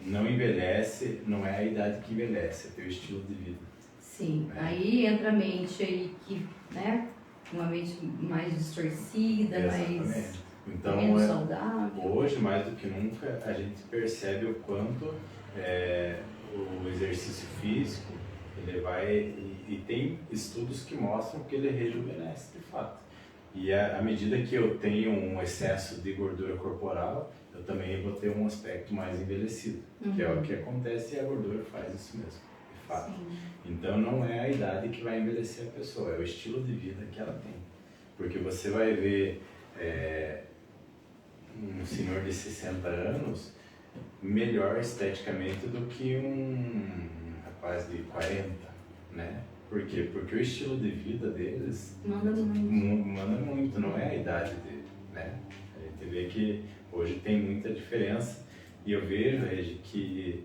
não envelhece, não é a idade que envelhece, é teu estilo de vida. Sim, aí entra a mente aí que, né, uma mente mais distorcida, mais Então, menos saudável. hoje, mais do que nunca, a gente percebe o quanto o exercício físico, ele vai, e tem estudos que mostram que ele rejuvenesce de fato. E à medida que eu tenho um excesso de gordura corporal, eu também vou ter um aspecto mais envelhecido, que é o que acontece e a gordura faz isso mesmo, de fato. Sim. Então não é a idade que vai envelhecer a pessoa, é o estilo de vida que ela tem. Porque você vai ver um senhor de 60 anos melhor esteticamente do que um rapaz de 40, né? Por quê? Porque o estilo de vida deles Manda muito. manda muito, não é a idade dele, né? A gente vê que hoje tem muita diferença e eu vejo, Regi, que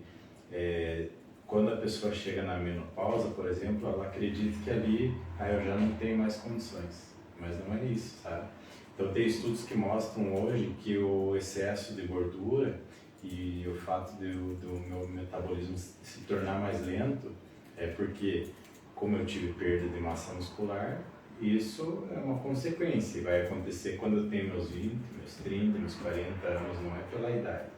quando a pessoa chega na menopausa, por exemplo, ela acredita que ali, eu já não tenho mais condições, mas não é isso, sabe? Então tem estudos que mostram hoje que o excesso de gordura e o fato do meu metabolismo se tornar mais lento é porque, como eu tive perda de massa muscular, isso é uma consequência e vai acontecer quando eu tenho meus 20, meus 30, meus 40 anos, não é pela idade.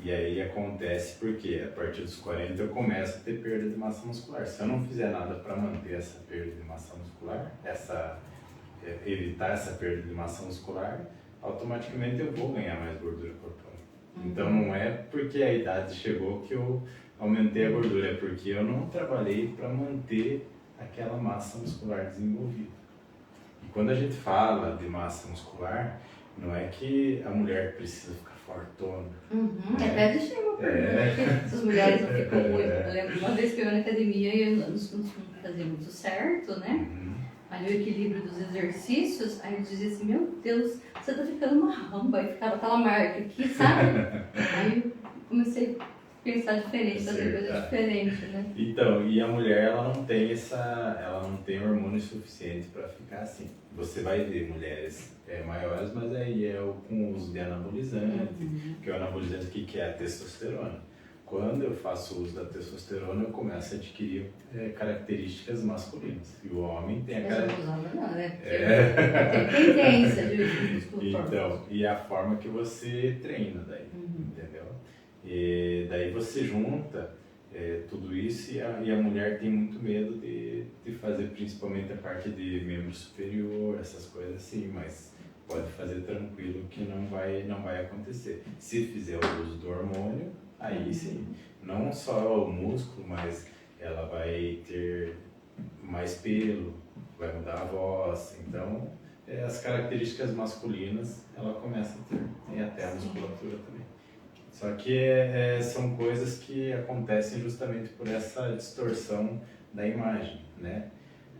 E aí acontece porque a partir dos 40 eu começo a ter perda de massa muscular. Se eu não fizer nada para manter essa perda de massa muscular, evitar essa perda de massa muscular, automaticamente eu vou ganhar mais gordura corporal. Então não é porque a idade chegou que eu aumentei a gordura, é porque eu não trabalhei para manter aquela massa muscular desenvolvida. E quando a gente fala de massa muscular, não é que a mulher precisa ficar fortona. Até deixei uma pergunta que as mulheres não ficam muito. Eu lembro uma vez que eu ia na academia e eu não fazia muito certo, né? Ali o equilíbrio dos exercícios, aí eu dizia assim, meu Deus, você tá ficando uma ramba, aí ficava aquela marca aqui, sabe? Aí eu comecei a pensar diferente, fazer coisa diferente, né? Então, e a mulher, ela não tem hormônio suficiente para ficar assim. Você vai ver mulheres maiores, mas aí com o uso de anabolizante, que é o anabolizante que é a testosterona. Quando eu faço uso da testosterona, eu começo a adquirir características masculinas. E o homem tem a tem tendência de musculatura. Então, e a forma que você treina daí, entendeu? E daí você junta tudo isso e a mulher tem muito medo de fazer principalmente a parte de membro superior, essas coisas assim, mas pode fazer tranquilo que não vai acontecer. Se fizer o uso do hormônio, aí sim, não só o músculo, mas ela vai ter mais pelo, vai mudar a voz, então as características masculinas ela começa a ter, tem até a musculatura também. Só que são coisas que acontecem justamente por essa distorção da imagem, né?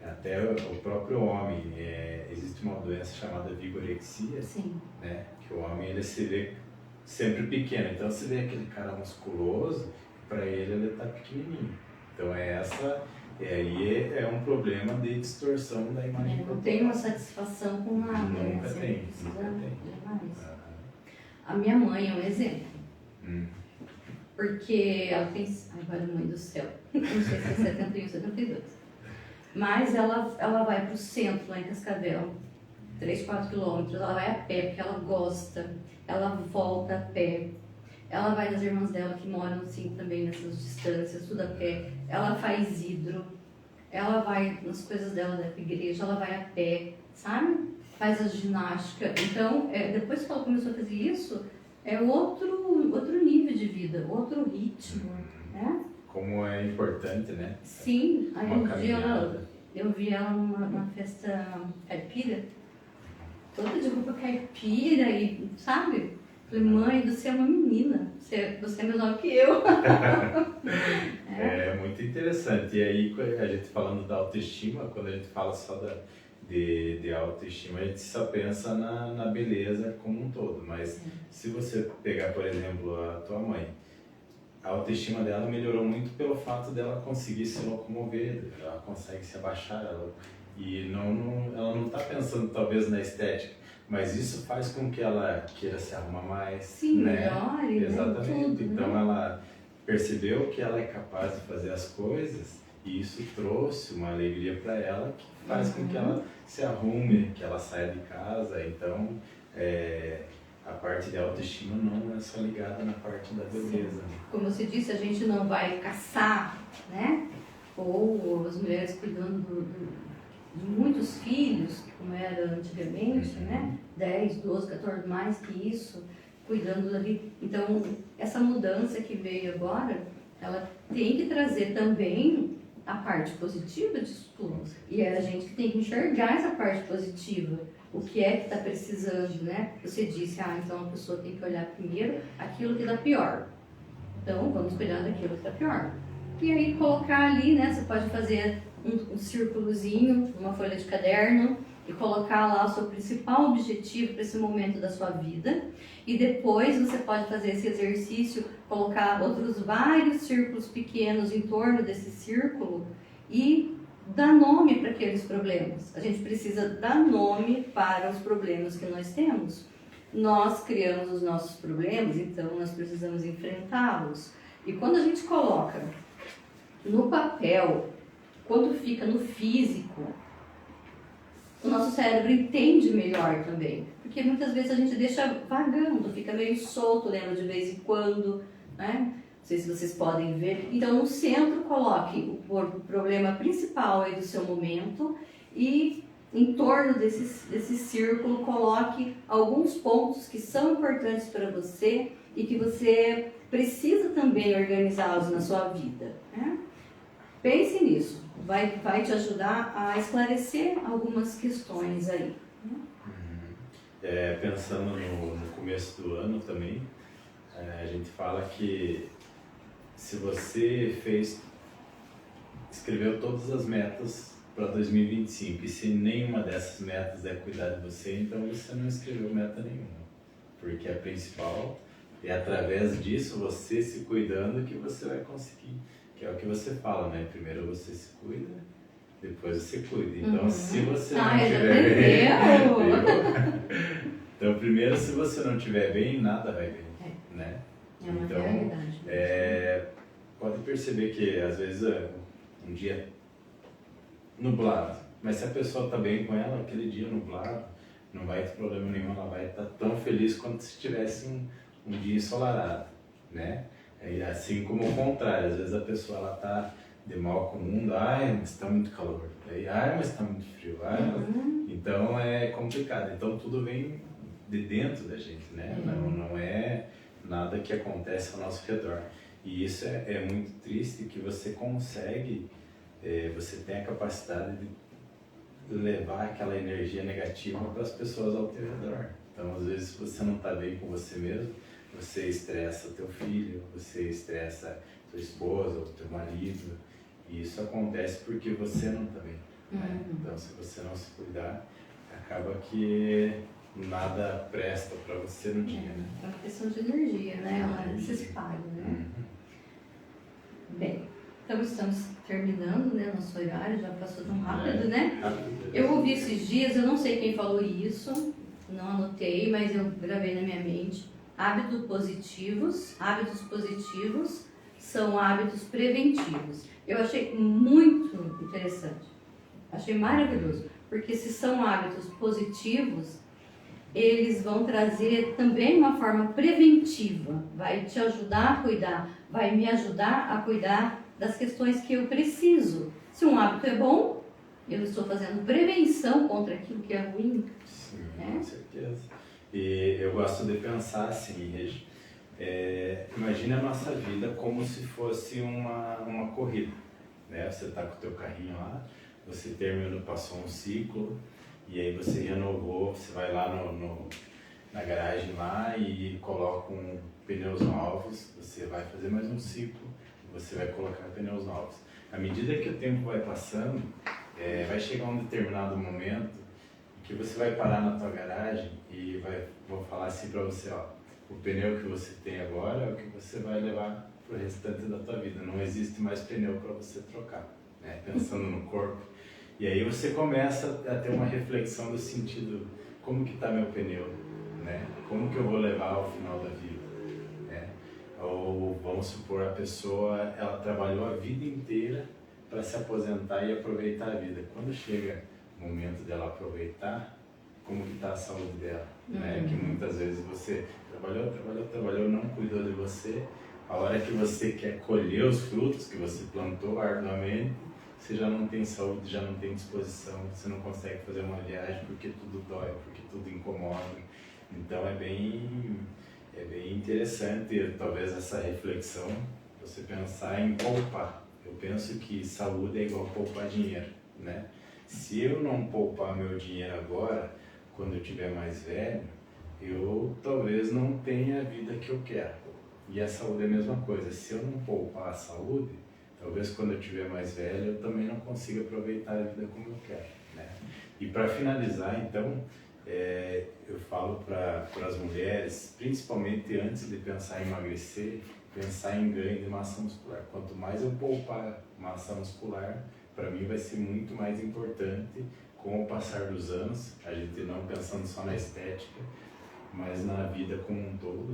Até o próprio homem, existe uma doença chamada vigorexia, né? Que o homem ele se vê sempre pequeno, então se vê aquele cara musculoso, para ele está pequenininho. Então aí é um problema de distorção da imagem corporal. Não tem uma satisfação com nada. Nunca tem. Demais. A minha mãe é um exemplo. Porque ela tem, agora mãe do céu, não sei se é 71, 72. Mas ela vai para o centro, lá em Cascavel, 3, 4 quilômetros, ela vai a pé porque ela gosta, ela volta a pé. Ela vai nas irmãs dela que moram assim também nessas distâncias, tudo a pé. Ela faz hidro, ela vai nas coisas dela da igreja, ela vai a pé, sabe? Faz a ginástica. Então, depois que ela começou a fazer isso, é outro nível de vida, outro ritmo, né? Como é importante, né? Sim, aí um dia eu vi ela numa festa caipira, toda de roupa caipira e, sabe? Falei, mãe, você é uma menina, você é mais nova que eu. É muito interessante. E aí, a gente falando da autoestima, quando a gente fala só de autoestima, a gente só pensa na beleza como um todo. Mas se você pegar, por exemplo, a tua mãe, a autoestima dela melhorou muito pelo fato dela conseguir se locomover, ela consegue se abaixar, ela não está pensando talvez na estética, mas isso faz com que ela queira se arrumar mais, Sim, né? melhore, Exatamente. Né? Tudo, Então né? ela percebeu que ela é capaz de fazer as coisas e isso trouxe uma alegria para ela que faz com que ela se arrume, que ela saia de casa. Então, a parte de autoestima não é só ligada na parte da beleza. Né? Como você disse, a gente não vai caçar, né? Ou as mulheres cuidando de muitos filhos, como era antigamente, né? 10, 12, 14, mais que isso, cuidando dali. Então, essa mudança que veio agora, ela tem que trazer também a parte positiva disso tudo. E é a gente que tem que enxergar essa parte positiva. O que é que está precisando, né? Você disse, então a pessoa tem que olhar primeiro aquilo que dá pior. Então, vamos cuidar daquilo que dá pior. E aí, colocar ali, né? Você pode fazer um círculozinho, uma folha de caderno, e colocar lá o seu principal objetivo para esse momento da sua vida. E depois você pode fazer esse exercício, colocar outros vários círculos pequenos em torno desse círculo e dar nome para aqueles problemas. A gente precisa dar nome para os problemas que nós temos. Nós criamos os nossos problemas, então nós precisamos enfrentá-los. E quando a gente coloca no papel, quando fica no físico, o nosso cérebro entende melhor também. Porque muitas vezes a gente deixa vagando, fica meio solto, lembra de vez em quando, né? Não sei se vocês podem ver. Então, no centro, coloque o problema principal aí do seu momento e em torno desse círculo, coloque alguns pontos que são importantes para você e que você precisa também organizá-los na sua vida, né? Pense nisso, vai te ajudar a esclarecer algumas questões aí. Pensando no começo do ano também, a gente fala que se você escreveu todas as metas para 2025 e se nenhuma dessas metas é cuidar de você, então você não escreveu meta nenhuma, porque a principal é através disso, você se cuidando, que você vai conseguir, que é o que você fala, né? Primeiro você se cuida, depois você cuida. Então, se você não tiver bem, então primeiro, se você não tiver bem, nada vai bem, né? É uma Então, realidade. pode perceber que às vezes um dia nublado, mas se a pessoa está bem com ela, aquele dia nublado, não vai ter problema nenhum, ela vai estar tão feliz quanto se tivesse um dia ensolarado, né? Assim como o contrário, às vezes a pessoa ela está de mal com o mundo, mas está muito calor, aí, mas está muito frio, então é complicado, então tudo vem de dentro da gente, né? Não é nada que acontece ao nosso redor, e isso é muito triste, que você consegue, você tem a capacidade de levar aquela energia negativa para as pessoas ao teu redor. Então, às vezes, se você não está bem com você mesmo, você estressa teu filho, você estressa tua esposa, ou teu marido, e isso acontece porque você não está bem. Né? Então, se você não se cuidar, acaba que nada presta para você no dia. Né? É uma questão de energia, né? Ela se espalha, né? Bem, então estamos terminando, né? Nosso horário já passou tão rápido, né? Eu ouvi esses dias, eu não sei quem falou isso, não anotei, mas eu gravei na minha mente. Hábitos positivos são hábitos preventivos. Eu achei muito interessante, achei maravilhoso, porque se são hábitos positivos, eles vão trazer também uma forma preventiva, vai te ajudar a cuidar, vai me ajudar a cuidar das questões que eu preciso. Se um hábito é bom, eu estou fazendo prevenção contra aquilo que é ruim. Sim, com certeza. E eu gosto de pensar assim, Regi, imagine a nossa vida como se fosse uma corrida, né? Você está com o teu carrinho lá, você terminou, passou um ciclo, e aí você renovou, você vai lá na garagem lá e coloca pneus novos, você vai fazer mais um ciclo, você vai colocar pneus novos. À medida que o tempo vai passando, vai chegar um determinado momento que você vai parar na tua garagem e vou falar assim para você, o pneu que você tem agora é o que você vai levar pro restante da tua vida. Não existe mais pneu para você trocar, né? Pensando no corpo. E aí você começa a ter uma reflexão do sentido, como que está meu pneu, né? Como que eu vou levar ao final da vida, né? Ou vamos supor, a pessoa, ela trabalhou a vida inteira para se aposentar e aproveitar a vida. Quando chega o momento dela aproveitar, como que está a saúde dela, né? Que muitas vezes você trabalhou, não cuidou de você. A hora que você quer colher os frutos que você plantou arduamente, você já não tem saúde, já não tem disposição, você não consegue fazer uma viagem porque tudo dói, porque tudo incomoda. Então é bem interessante, talvez, essa reflexão, você pensar em poupar. Eu penso que saúde é igual poupar dinheiro, né? Se eu não poupar meu dinheiro agora, quando eu tiver mais velho, eu talvez não tenha a vida que eu quero. E a saúde é a mesma coisa. Se eu não poupar a saúde, talvez quando eu tiver mais velho, eu também não consiga aproveitar a vida como eu quero, né? E para finalizar, então, eu falo para as mulheres, principalmente antes de pensar em emagrecer, pensar em ganho de massa muscular. Quanto mais eu poupar massa muscular, para mim vai ser muito mais importante com o passar dos anos, a gente não pensando só na estética, mas na vida como um todo,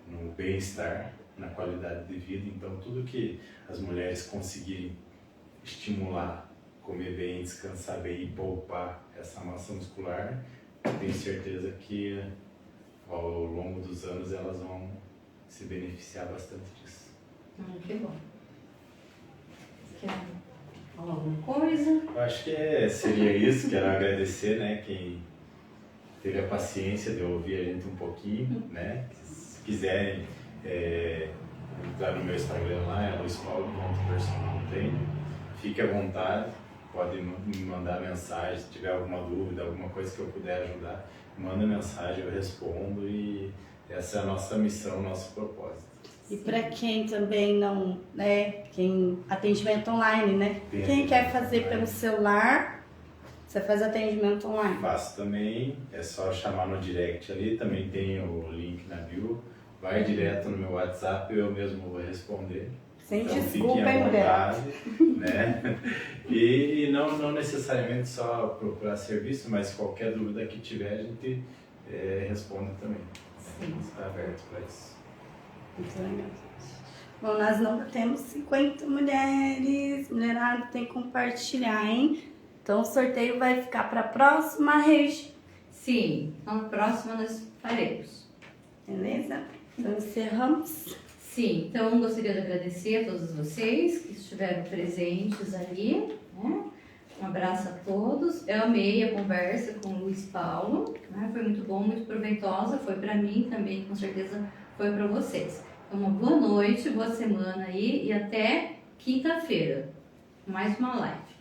no bem-estar, na qualidade de vida. Então, tudo que as mulheres conseguirem estimular, comer bem, descansar bem e poupar essa massa muscular, tenho certeza que ao longo dos anos elas vão se beneficiar bastante disso. Que bom. Quer falar alguma coisa? Eu acho que seria isso. Quero agradecer, né, quem teve a paciência de ouvir a gente um pouquinho, né? Se quiserem entrar no meu Instagram lá, é luispaulo.personaltrainer. Fique à vontade, pode me mandar mensagem, se tiver alguma dúvida, alguma coisa que eu puder ajudar, manda mensagem, eu respondo, e essa é a nossa missão, nosso propósito. E para quem também não, né, quem atendimento online, né? Quem quer fazer pelo celular, você faz atendimento online. Faço também, é só chamar no direct ali, também tem o link na bio, vai direto no meu WhatsApp, eu mesmo vou responder. Sem Então, desculpa, fiquem à hein, mulher? vontade, né? E não necessariamente só procurar serviço, mas qualquer dúvida que tiver, a gente responde também. Sim. Está aberto para isso. Muito legal. Bom, nós não temos 50 mulheres, mulherada tem que compartilhar, hein? Então o sorteio vai ficar para a próxima região. Sim, então na próxima nós faremos. Beleza? Então encerramos. Sim, então gostaria de agradecer a todos vocês que estiveram presentes ali, né? Um abraço a todos. Eu amei a conversa com o Luiz Paulo, né? Foi muito bom, muito proveitosa, foi para mim também, com certeza foi para vocês. Então, uma boa noite, boa semana aí e até quinta-feira, mais uma live.